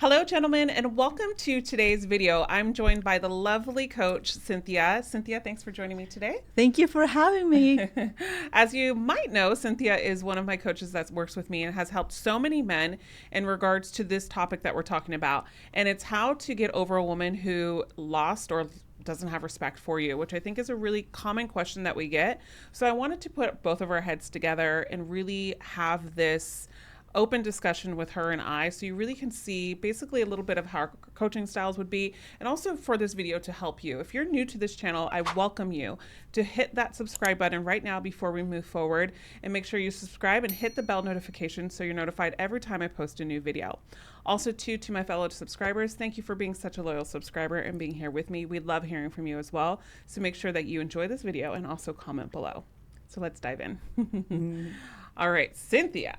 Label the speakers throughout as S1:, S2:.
S1: Hello, gentlemen, and welcome to today's video. I'm joined by the lovely coach, Cynthia. Cynthia, thanks for joining me today.
S2: Thank you for having me.
S1: As you might know, Cynthia is one of my coaches that works with me and has helped so many men in regards to this topic that we're talking about. And it's how to get over a woman who lost or doesn't have respect for you, which I think is a really common question that we get. So I wanted to put both of our heads together and really have this open discussion with her and I, so you really can see basically a little bit of how our coaching styles would be, and also for this video to help you. If you're new to this channel, I welcome you to hit that subscribe button right now before we move forward, and make sure you subscribe and hit the bell notification so you're notified every time I post a new video. Also, to my fellow subscribers, thank you for being such a loyal subscriber and being here with me. We love hearing from you as well, so make sure that you enjoy this video and also comment below. So let's dive in. All right, Cynthia.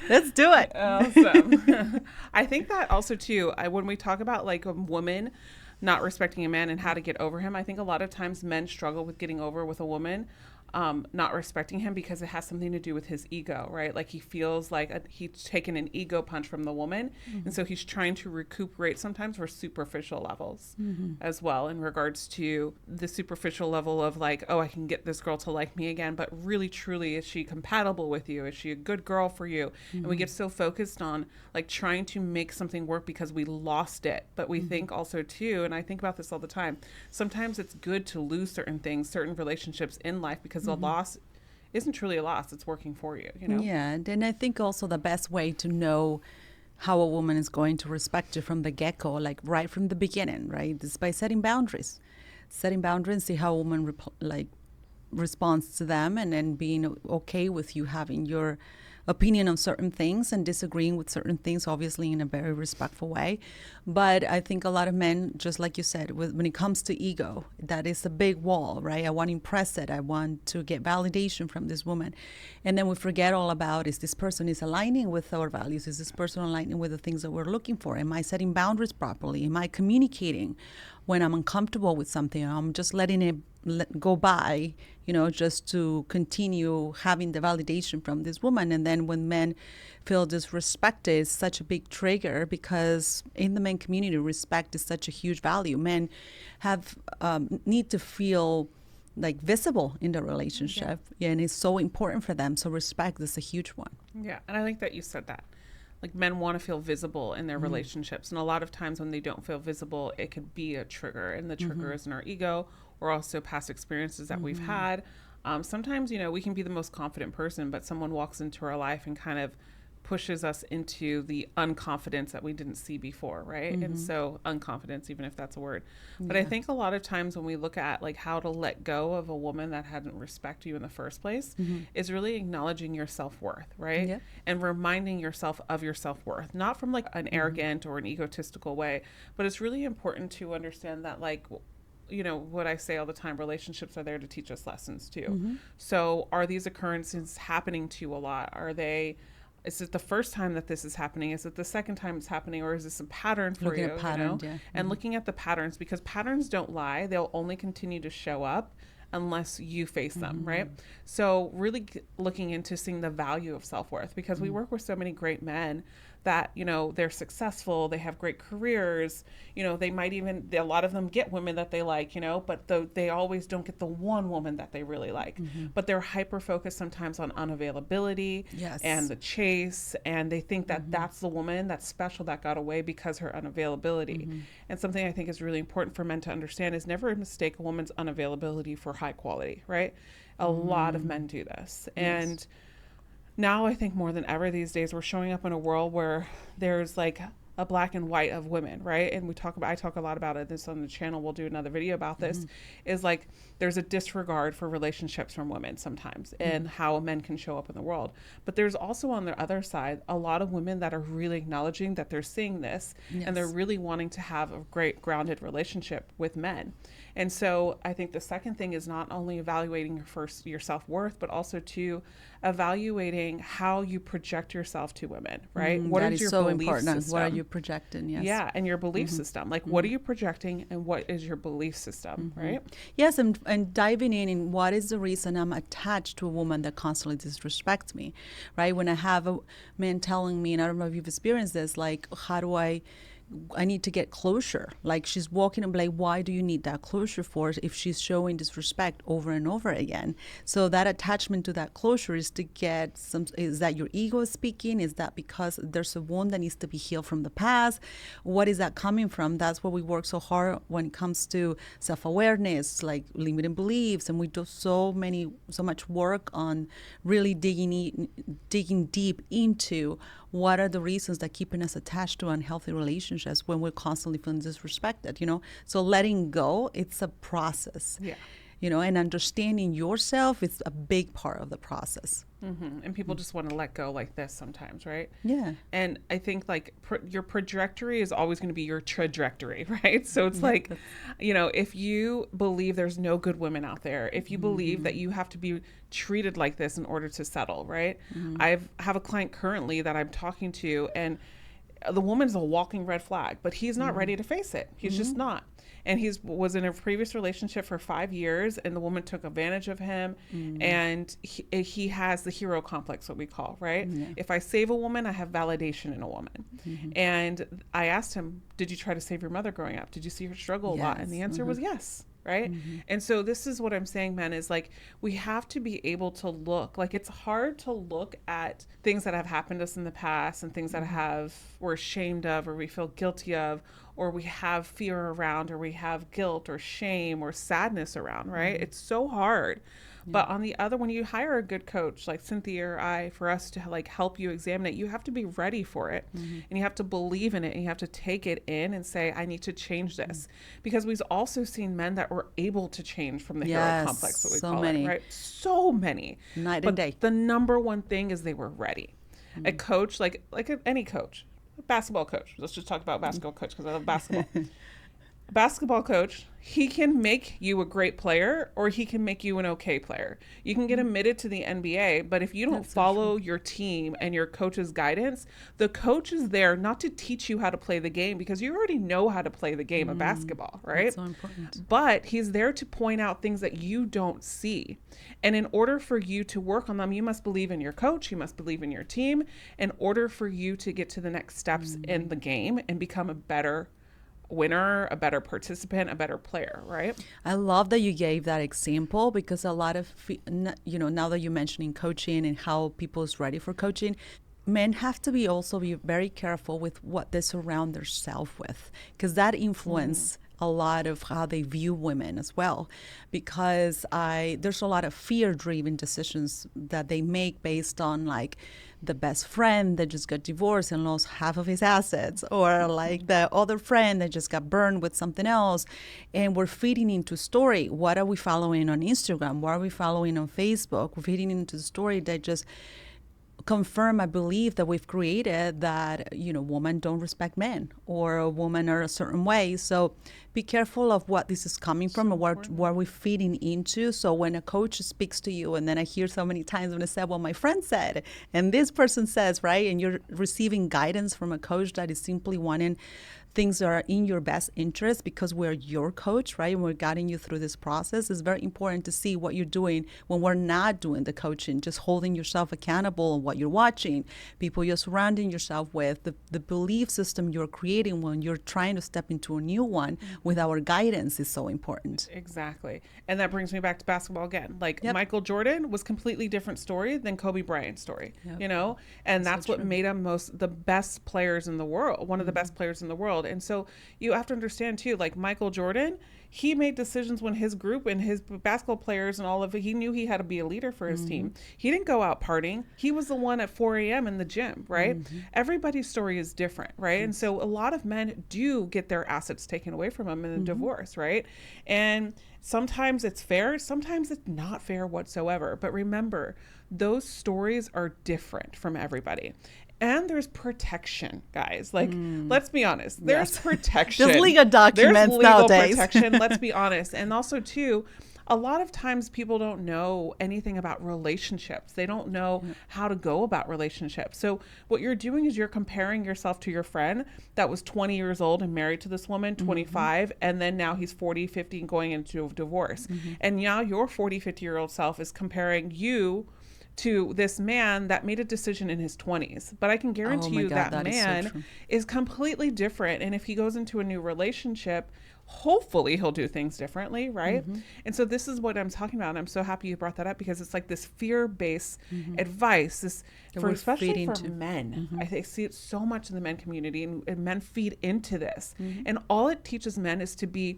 S2: Let's do it.
S1: Awesome. I think that also too, when we talk about like a woman not respecting a man and how to get over him, I think a lot of times men struggle with getting over with a woman not respecting him because it has something to do with his ego, right? Like he feels like he's taken an ego punch from the woman. Mm-hmm. And so he's trying to recuperate sometimes for superficial levels as well, in regards to the superficial level of like, oh, I can get this girl to like me again. But really, truly, is she compatible with you? Is she a good girl for you? And we get so focused on like trying to make something work because we lost it. But we think also too, and I think about this all the time, sometimes it's good to lose certain things, certain relationships in life, because the loss isn't truly a loss. It's working for you, you know?
S2: Yeah. And I think also the best way to know how a woman is going to respect you from the get-go, like right from the beginning, right, is by setting boundaries. Setting boundaries, see how a woman responds to them, and then being okay with you having your opinion on certain things and disagreeing with certain things, obviously in a very respectful way. But I think a lot of men, just like you said, when it comes to ego, that is a big wall, right? I want to impress it. I want to get validation from this woman. And then we forget all about, is this person is aligning with our values? Is this person aligning with the things that we're looking for? Am I setting boundaries properly? Am I communicating when I'm uncomfortable with something? I'm just letting it go by, just to continue having the validation from this woman. And then when men feel disrespected, it's such a big trigger, because in the men community, respect is such a huge value. Men have need to feel like visible in the relationship, and it's so important for them. So respect is a huge one.
S1: Yeah, and I think that you said that. Like, men want to feel visible in their relationships. And a lot of times when they don't feel visible, it could be a trigger. And the trigger is in our ego, or also past experiences that we've had. Sometimes, we can be the most confident person, but someone walks into our life and kind of pushes us into the unconfidence that we didn't see before, right? And so unconfidence, even if that's a word. But I think a lot of times when we look at like how to let go of a woman that hadn't respected you in the first place, is really acknowledging your self-worth, right? Yeah. And reminding yourself of your self-worth, not from like an arrogant or an egotistical way, but it's really important to understand that, like, what I say all the time, relationships are there to teach us lessons too. So are these occurrences happening to you a lot? Is it the first time that this is happening? Is it the second time it's happening? Or is this a pattern for
S2: looking
S1: you?
S2: At patterns, yeah.
S1: And looking at the patterns, because patterns don't lie. They'll only continue to show up unless you face them, right? So really looking into seeing the value of self-worth, because we work with so many great men that, they're successful, they have great careers, they might even, a lot of them get women that they like, but they always don't get the one woman that they really like. But they're hyper-focused sometimes on unavailability and the chase, and they think that that's the woman that's special that got away because her unavailability. And something I think is really important for men to understand is never mistake a woman's unavailability for high quality, right? A lot of men do this. And now I think more than ever these days, we're showing up in a world where there's like a black and white of women, right? And I talk a lot about it this on the channel. We'll do another video about this. Is like there's a disregard for relationships from women sometimes, and how men can show up in the world. But there's also on the other side a lot of women that are really acknowledging that they're seeing this, and they're really wanting to have a great grounded relationship with men. And so I think the second thing is not only evaluating your self-worth, but also to evaluating how you project yourself to women, right?
S2: What is your belief system? What are you projecting, yes.
S1: Yeah, and your belief system. Like, what are you projecting and what is your belief system, right?
S2: Yes, and diving in what is the reason I'm attached to a woman that constantly disrespects me, right? When I have a man telling me, and I don't know if you've experienced this, like, how do I need to get closure. Like, she's walking and like, why do you need that closure for if she's showing disrespect over and over again? So that attachment to that closure is to get is that your ego is speaking? Is that because there's a wound that needs to be healed from the past? What is that coming from? That's where we work so hard when it comes to self-awareness, like limiting beliefs. And we do so much work on really digging deep into what are the reasons that keeping us attached to unhealthy relationships when we're constantly feeling disrespected, So letting go, it's a process.
S1: Yeah.
S2: And understanding yourself is a big part of the process.
S1: And people just want to let go like this sometimes, right?
S2: Yeah.
S1: And I think like your trajectory is always going to be your trajectory, right? So it's like, if you believe there's no good women out there, if you believe that you have to be treated like this in order to settle, right? I have a client currently that I'm talking to, and the woman's a walking red flag, but he's not ready to face it. He's just not. And he was in a previous relationship for 5 years, and the woman took advantage of him. And he has the hero complex, what we call, right? Yeah. If I save a woman, I have validation in a woman. And I asked him, did you try to save your mother growing up? Did you see her struggle a lot? And the answer was yes. Right. And so this is what I'm saying, man, is like, we have to be able to look, like, it's hard to look at things that have happened to us in the past and things that we're ashamed of, or we feel guilty of, or we have fear around, or we have guilt or shame or sadness around. Right. It's so hard. But on the other, when you hire a good coach like Cynthia or I, for us to like help you examine it, you have to be ready for it, and you have to believe in it, and you have to take it in and say, I need to change this, because we've also seen men that were able to change from the hero complex, what we call it, right? So many,
S2: night and day.
S1: The number one thing is they were ready. A coach, like any coach, a basketball coach. Let's just talk about basketball coach because I love basketball. Basketball coach, he can make you a great player, or he can make you an okay player. You can get admitted to the NBA, but if you don't follow your team and your coach's guidance, the coach is there not to teach you how to play the game, because you already know how to play the game of basketball, right?
S2: That's so important.
S1: But he's there to point out things that you don't see. And in order for you to work on them, you must believe in your coach, you must believe in your team, in order for you to get to the next steps in the game and become a better winner, a better participant, a better player, right?
S2: I love that you gave that example, because a lot of, now that you're mentioning coaching and how people's ready for coaching, men have to be very careful with what they surround themselves with, because that influence a lot of how they view women as well, because there's a lot of fear-driven decisions that they make based on like the best friend that just got divorced and lost half of his assets, or like the other friend that just got burned with something else. And we're feeding into story. What are we following on Instagram? What are we following on Facebook? We're feeding into the story that just confirm a belief that we've created that, women don't respect men, or women are a certain way. So be careful of what this is coming from, and what we're feeding into. So when a coach speaks to you, and then I hear so many times when I say, well, my friend said, and this person says, right? And you're receiving guidance from a coach that is simply wanting things that are in your best interest, because we're your coach, right? And we're guiding you through this process. It's very important to see what you're doing when we're not doing the coaching, just holding yourself accountable on what you're watching, people you're surrounding yourself with, the belief system you're creating when you're trying to step into a new one with our guidance is so important.
S1: Exactly. And that brings me back to basketball again. Like Michael Jordan was completely different story than Kobe Bryant's story, and that's what made him the best players in the world, one of the best players in the world. And so you have to understand too, like Michael Jordan, he made decisions when his group and his basketball players and all of it, he knew he had to be a leader for his team. He didn't go out partying. He was the one at 4 a.m. in the gym, right? Everybody's story is different, right? And so a lot of men do get their assets taken away from them in a divorce, right? And sometimes it's fair, sometimes it's not fair whatsoever. But remember, those stories are different from everybody. And there's protection, guys. Like, let's be honest. There's protection.
S2: There's legal documents nowadays.
S1: There's legal protection, let's be honest. And also, too, a lot of times people don't know anything about relationships. They don't know how to go about relationships. So what you're doing is you're comparing yourself to your friend that was 20 years old and married to this woman, 25, and then now he's 40, 50 and going into a divorce. And now your 40, 50-year-old self is comparing you to this man that made a decision in his 20s. But I can guarantee you that man is completely different. And if he goes into a new relationship, hopefully he'll do things differently, right? And so this is what I'm talking about. And I'm so happy you brought that up, because it's like this fear-based advice, this especially for men. I see it so much in the men community, and men feed into this. And all it teaches men is to be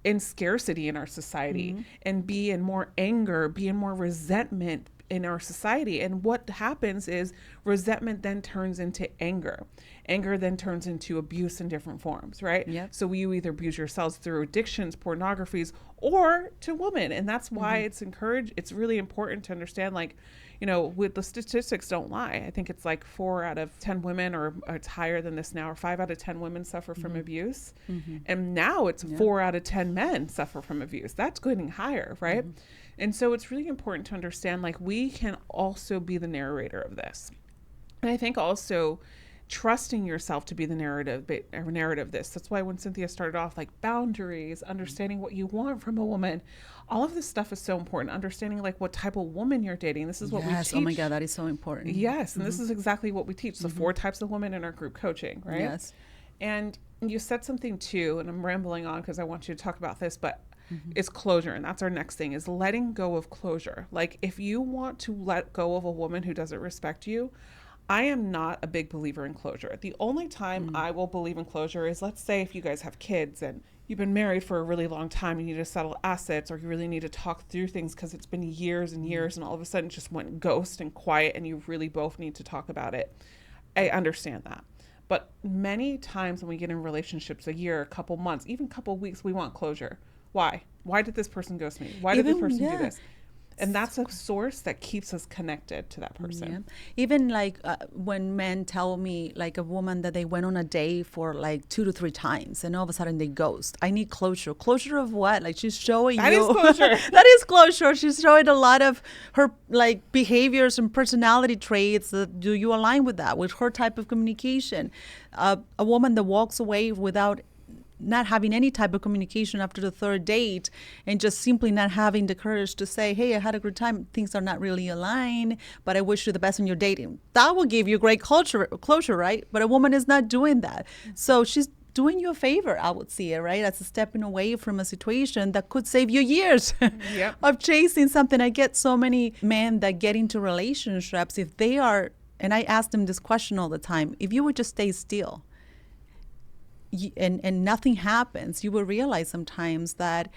S1: in scarcity in our society, and be in more anger, be in more resentment in our society. And what happens is resentment then turns into anger. Anger then turns into abuse in different forms, right?
S2: Yep.
S1: So you either abuse yourselves through addictions, pornographies, or to women. And that's why it's really important to understand, like, you know, with the statistics don't lie. I think it's like 4 out of 10 women, or it's higher than this now, or 5 out of 10 women suffer from abuse. And now it's 4 out of 10 men suffer from abuse. That's getting higher, right? And so it's really important to understand, like, we can also be the narrator of this. And I think also trusting yourself to be the narrative of this. That's why when Cynthia started off, like, boundaries, understanding what you want from a woman, all of this stuff is so important. Understanding, like, what type of woman you're dating. This is what we teach.
S2: Oh my God, that is so important.
S1: Yes. And this is exactly what we teach. The 4 types of women in our group coaching, right?
S2: Yes.
S1: And you said something too, and I'm rambling on because I want you to talk about this, but is closure. And that's our next thing, is letting go of closure. Like, if you want to let go of a woman who doesn't respect you, I am not a big believer in closure. The only time I will believe in closure is, let's say if you guys have kids and you've been married for a really long time, you need to settle assets, or you really need to talk through things because it's been years and years, and all of a sudden it just went ghost and quiet, and you really both need to talk about it. I understand that. But many times when we get in relationships, a year, a couple months, even a couple weeks, we want closure. Why? Why did this person ghost me? Why did this person do this? And that's a source that keeps us connected to that person.
S2: Yeah. Even like when men tell me, like, a woman that they went on a date for like 2 to 3 times, and all of a sudden they ghost. I need closure. Closure of what? Like, she's showing
S1: that is closure.
S2: That is closure. She's showing a lot of her, like, behaviors and personality traits. Do you align with that, with her type of communication? A woman that walks away without not having any type of communication after the 3rd date, and just simply not having the courage to say, hey, I had a good time, things are not really aligned, but I wish you the best in your dating. That will give you great closure, right? But a woman is not doing that. So she's doing you a favor, I would see it, right? As a stepping away from a situation that could save you years of chasing something. I get so many men that get into relationships, if they are, and I ask them this question all the time, if you would just stay still, and nothing happens, you will realize sometimes that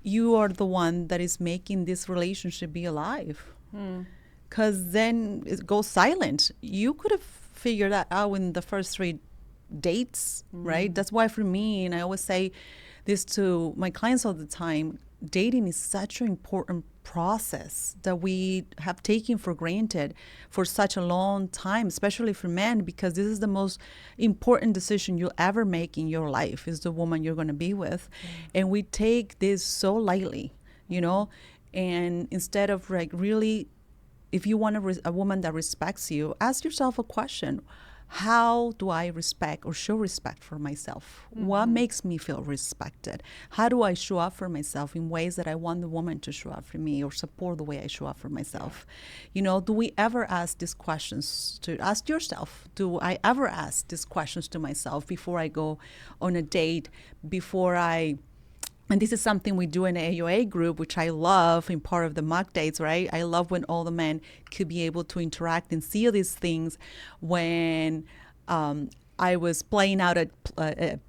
S2: you are the one that is making this relationship be alive. Because then it goes silent. You could have figured that out in the first 3 dates, right? That's why for me, and I always say this to my clients all the time, dating is such an important process that we have taken for granted for such a long time, especially for men, because this is the most important decision you'll ever make in your life, is the woman you're going to be with. And we take this so lightly, you know, and instead of, like, really, if you want a woman that respects you, ask yourself a question. How do I respect or show respect for myself? What makes me feel respected? How do I show up for myself in ways that I want the woman to show up for me, or support the way I show up for myself? You know, do we ever ask these questions to ask yourself? Do I ever ask these questions to myself before I go on a date, and this is something we do in the AOA group, which I love in part of the mock dates, right? I love when all the men could be able to interact and see these things. When I was playing out a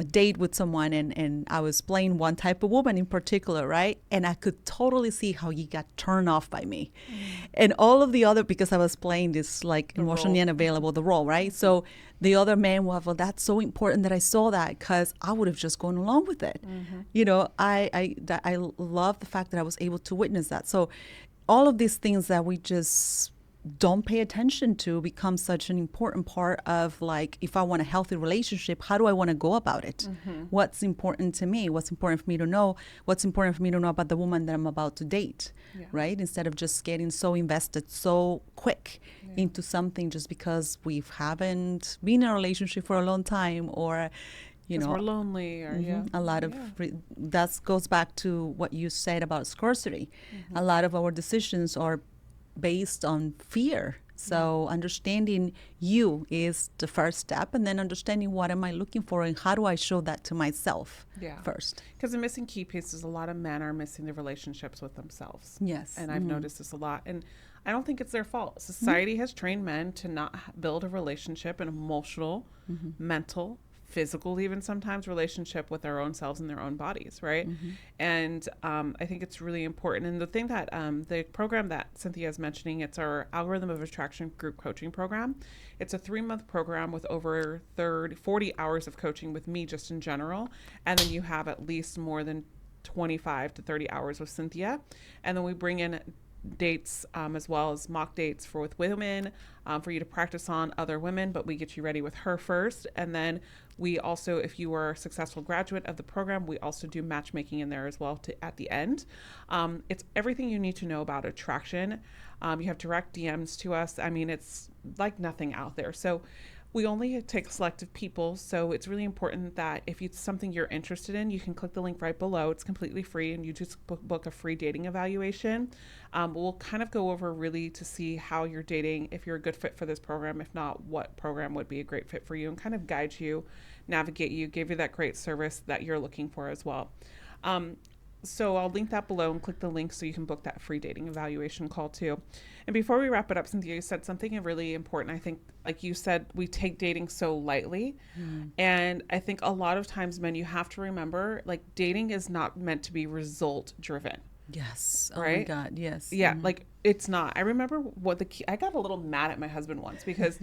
S2: date with someone, and I was playing one type of woman in particular, right? And I could totally see how he got turned off by me. And all of the other, because I was playing this, like, emotionally unavailable, the role, right? So the other man was, well, that's so important that I saw that, because I would have just gone along with it. You know, I love the fact that I was able to witness that. So all of these things that we just don't pay attention to becomes such an important part of, like, if I want a healthy relationship, how do I want to go about it? What's important to me? What's important for me to know? What's important for me to know about the woman that I'm about to date, right? Instead of just getting so invested so quick into something just because we haven't been in a relationship for a long time, or you know,
S1: we're lonely, or
S2: a lot of that goes back to what you said about scarcity. A lot of our decisions are based on fear. So understanding you is the first step, and then understanding what am I looking for and how do I show that to myself first.
S1: Because the missing key piece is a lot of men are missing the relationships with themselves.
S2: Yes.
S1: And I've noticed this a lot. And I don't think it's their fault. Society has trained men to not build a relationship, an emotional, mental, physical, even sometimes, relationship with their own selves and their own bodies, right? And I think it's really important. And the thing that the program that Cynthia is mentioning, it's our Algorithm of Attraction group coaching program. It's a 3-month program with over 40 hours of coaching with me just in general. And then you have at least more than 25 to 30 hours with Cynthia. And then we bring in dates as well as mock dates with women for you to practice on other women, but we get you ready with her first. And then we also, if you are a successful graduate of the program, we also do matchmaking in there as well at the end. It's everything you need to know about attraction. You have direct DMs to us. I mean, it's like nothing out there. So we only take selective people, so it's really important that if it's something you're interested in, you can click the link right below. It's completely free, and you just book a free dating evaluation. We'll kind of go over really to see how you're dating, if you're a good fit for this program. If not, what program would be a great fit for you, and kind of guide you, navigate you, give you that great service that you're looking for as well. So I'll link that below, and click the link so you can book that free dating evaluation call too. And before we wrap it up, Cynthia, you said something really important. I think, like you said, we take dating so lightly. And I think a lot of times, men, you have to remember, like, dating is not meant to be result driven.
S2: Yes.
S1: Right?
S2: Oh my God. Yes.
S1: Yeah. Like, it's not. I remember I got a little mad at my husband once because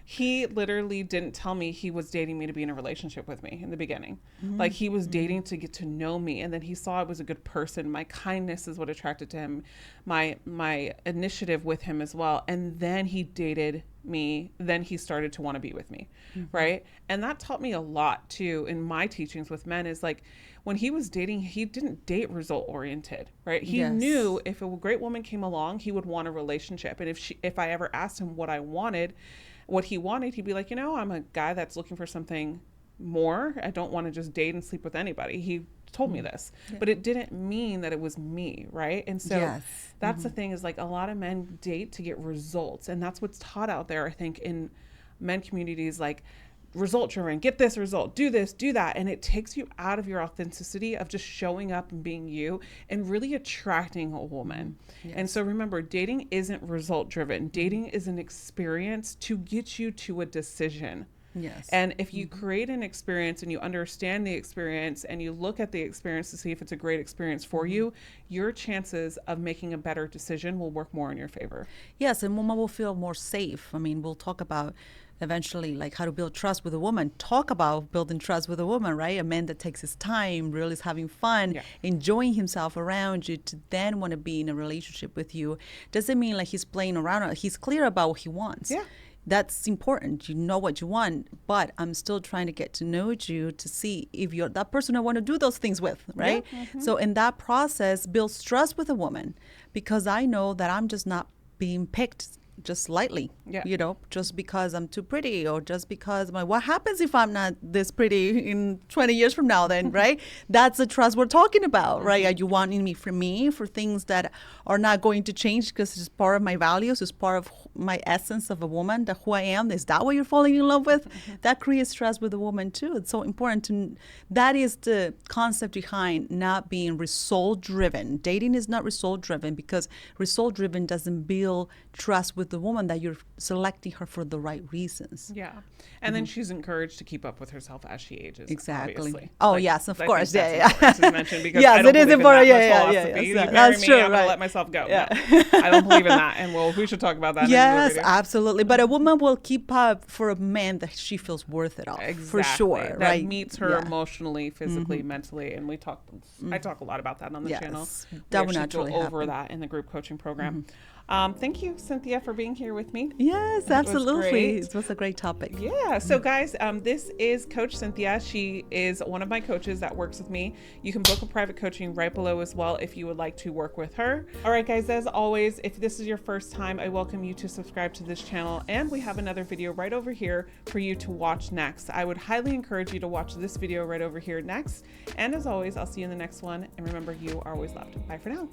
S1: he literally didn't tell me he was dating me to be in a relationship with me in the beginning. Like, he was dating to get to know me. And then he saw I was a good person. My kindness is what attracted to him, my initiative with him as well. And then he dated me. Then he started to want to be with me. Right. And that taught me a lot too in my teachings with men, is like, when he was dating, he didn't date result oriented, right? He knew if a great woman came along, he would want a relationship. And if I ever asked him what he wanted, he'd be like, I'm a guy that's looking for something more. I don't want to just date and sleep with anybody. He told me this, but it didn't mean that it was me, right? And so that's the thing, is like, a lot of men date to get results. And that's what's taught out there, I think, in men communities, like, result driven, get this result, do this, do that. And it takes you out of your authenticity of just showing up and being you and really attracting a woman. And so remember, dating isn't result driven. Dating is an experience to get you to a decision.
S2: Yes.
S1: And if you create an experience and you understand the experience and you look at the experience to see if it's a great experience for you, your chances of making a better decision will work more in your favor.
S2: Yes, and women will feel more safe. I mean, we'll talk about eventually, like, how to build trust with a woman. Talk about building trust with a woman, right? A man that takes his time, really is having fun, enjoying himself around you, to then want to be in a relationship with you. Doesn't mean like he's playing around. He's clear about what he wants.
S1: Yeah.
S2: That's important. You know what you want, but I'm still trying to get to know you to see if you're that person I want to do those things with, right? So in that process, builds trust with a woman, because I know that I'm just not being picked just lightly, just because I'm too pretty, or just because what happens if I'm not this pretty in 20 years from now then, right? That's the trust we're talking about, right? Are you wanting me for things that are not going to change because it's part of my values, it's part of my essence of a woman, that who I am? Is that what you're falling in love with? That creates trust with a woman too. It's so important that is the concept behind not being result driven. Dating is not result driven, because result driven doesn't build trust with the woman, that you're selecting her for the right reasons.
S1: Yeah. And then she's encouraged to keep up with herself as she ages.
S2: Exactly.
S1: Obviously.
S2: Oh, yes, of course.
S1: That's to mention, because
S2: yes,
S1: I don't
S2: it is important.
S1: You marry
S2: that's
S1: me,
S2: true.
S1: I'm going to let myself go. No, I don't believe in that. And we should talk about that.
S2: Yes, absolutely. But a woman will keep up for a man that she feels worth it of, for sure.
S1: That meets her emotionally, physically, mentally. And I talk a lot about that on the channel.
S2: That will naturally
S1: happen. Over that in the group coaching program. Thank you, Cynthia, for being here with me.
S2: Yes,
S1: It was
S2: absolutely.
S1: great.
S2: It was a great topic.
S1: Yeah. So guys, this is Coach Cynthia. She is one of my coaches that works with me. You can book a private coaching right below as well if you would like to work with her. All right, guys, as always, if this is your first time, I welcome you to subscribe to this channel. And we have another video right over here for you to watch next. I would highly encourage you to watch this video right over here next. And as always, I'll see you in the next one. And remember, you are always loved. Bye for now.